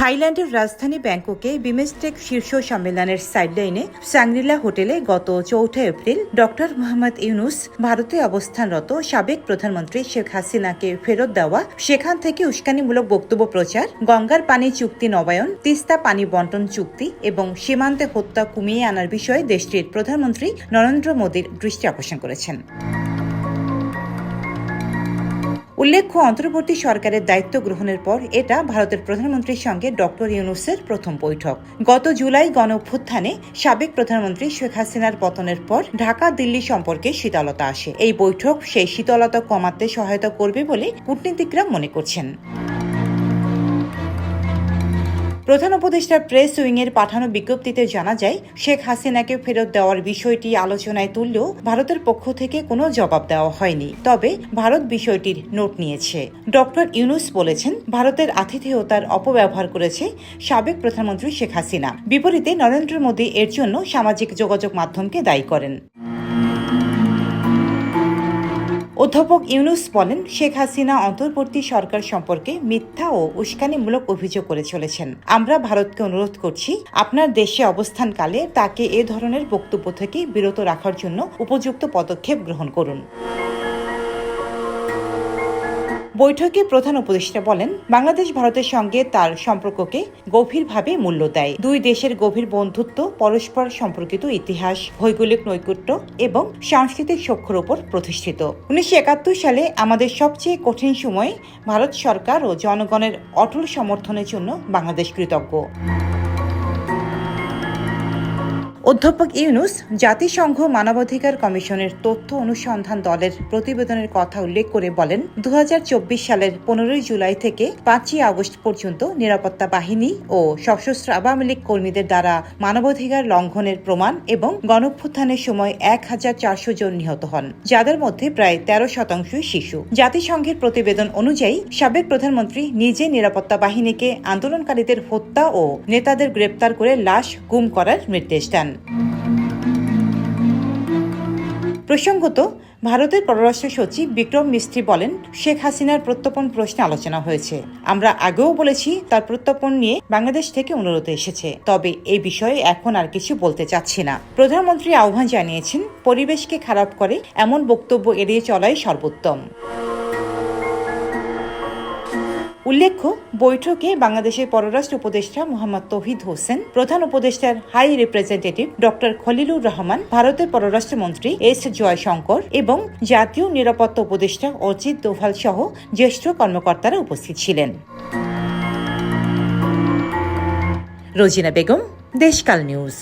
থাইল্যান্ডের রাজধানী ব্যাংককে বিমস্টেক শীর্ষ সম্মেলনের সাইডলাইনে সাংরিলা হোটেলে গত 4 এপ্রিল ডক্টর মোহাম্মদ ইউনুস ভারতে অবস্থানরত সাবেক প্রধানমন্ত্রী শেখ হাসিনাকে ফেরত দেওয়া, সেখান থেকে উস্কানিমূলক বক্তব্য প্রচার, গঙ্গার পানি চুক্তি নবায়ন, তিস্তা পানি বন্টন চুক্তি এবং সীমান্তে হত্যা কমিয়ে আনার বিষয়ে দেশটির প্রধানমন্ত্রী নরেন্দ্র মোদীর দৃষ্টি আকর্ষণ করেছেন। উল্লেখ্য, অন্তর্বর্তী সরকারের দায়িত্ব গ্রহণের পর এটা ভারতের প্রধানমন্ত্রীর সঙ্গে ডক্টর ইউনুসের প্রথম বৈঠক। গত জুলাই গণঅভ্যুত্থানে সাবেক প্রধানমন্ত্রী শেখ হাসিনার পতনের পর ঢাকা দিল্লি সম্পর্কে শীতলতা আসে। এই বৈঠক সেই শীতলতা কমাতে সহায়তা করবে বলে কূটনীতিকরা মনে করছেন। প্রধান উপদেষ্টার প্রেস উইংয়ের পাঠানো বিজ্ঞপ্তিতে জানা যায়, শেখ হাসিনাকে ফেরত দেওয়ার বিষয়টি আলোচনায় তুললেও ভারতের পক্ষ থেকে কোনো জবাব দেওয়া হয়নি। তবে ভারত বিষয়টির নোট নিয়েছে। ডক্টর ইউনুস বলেছেন, ভারতের আতিথেয়তার অপব্যবহার করেছে সাবেক প্রধানমন্ত্রী শেখ হাসিনা। বিপরীতে নরেন্দ্র মোদী এর জন্য সামাজিক যোগাযোগ মাধ্যমকে দায়ী করেন। অধ্যাপক ইউনুস বলেন, শেখ হাসিনা অন্তর্বর্তী সরকার সম্পর্কে মিথ্যা ও উস্কানিমূলক অভিযোগ করে চলেছেন। আমরা ভারতকে অনুরোধ করছি, আপনার দেশে অবস্থানকালে তাকে এ ধরনের বক্তব্য থেকে বিরত রাখার জন্য উপযুক্ত পদক্ষেপ গ্রহণ করুন। বৈঠকে প্রধান উপদেষ্টা বলেন, বাংলাদেশ ভারতের সঙ্গে তার সম্পর্ককে গভীরভাবে মূল্য দেয়। দুই দেশের গভীর বন্ধুত্ব, পরস্পর সম্পর্কিত ইতিহাস, ভৌগোলিক নৈকট্য এবং সাংস্কৃতিক সখ্যর উপর প্রতিষ্ঠিত। 1971 সালে আমাদের সবচেয়ে কঠিন সময়ে ভারত সরকার ও জনগণের অটল সমর্থনের জন্য বাংলাদেশ কৃতজ্ঞ। অধ্যাপক ইউনুস জাতিসংঘ মানবাধিকার কমিশনের তথ্য অনুসন্ধান দলের প্রতিবেদনের কথা উল্লেখ করে বলেন, 2024 সালের 15 জুলাই থেকে 5 আগস্ট পর্যন্ত নিরাপত্তা বাহিনী ও সশস্ত্র আওয়ামী লীগ কর্মীদের দ্বারা মানবাধিকার লঙ্ঘনের প্রমাণ এবং গণঅভ্যুত্থানের সময় 1400 জন নিহত হন, যাদের মধ্যে প্রায় 13% শিশু। জাতিসংঘের প্রতিবেদন অনুযায়ী সাবেক প্রধানমন্ত্রী নিজে নিরাপত্তা বাহিনীকে আন্দোলনকারীদের হত্যা ও নেতাদের গ্রেপ্তার করে লাশ গুম করার নির্দেশ দেন। প্রসঙ্গত, ভারতের পররাষ্ট্র সচিব বিক্রম মিস্ত্রি বলেন, শেখ হাসিনার প্রত্যর্পণ প্রশ্নে আলোচনা হয়েছে। আমরা আগেও বলেছি, তার প্রত্যর্পণ নিয়ে বাংলাদেশ থেকে অনুরোধ এসেছে। তবে এই বিষয়ে এখন আর কিছু বলতে চাচ্ছি না। প্রধানমন্ত্রী আহ্বান জানিয়েছেন, পরিবেশকে খারাপ করে এমন বক্তব্য এড়িয়ে চলাই সর্বোত্তম। উল্লেখ্য, বৈঠকে বাংলাদেশের পররাষ্ট্র উপদেষ্টা মোহাম্মদ তৌহিদ হোসেন, প্রধান উপদেষ্টার high representative doctor Khalilur Rahman, ভারতের পররাষ্ট্রমন্ত্রী এস জয়শঙ্কর এবং জাতীয় নিরাপত্তা উপদেষ্টা অজিত দোভাল সহ জ্যেষ্ঠ কর্মকর্তারা উপস্থিত ছিলেন। রোজিনা বেগম, দেশকাল নিউজ।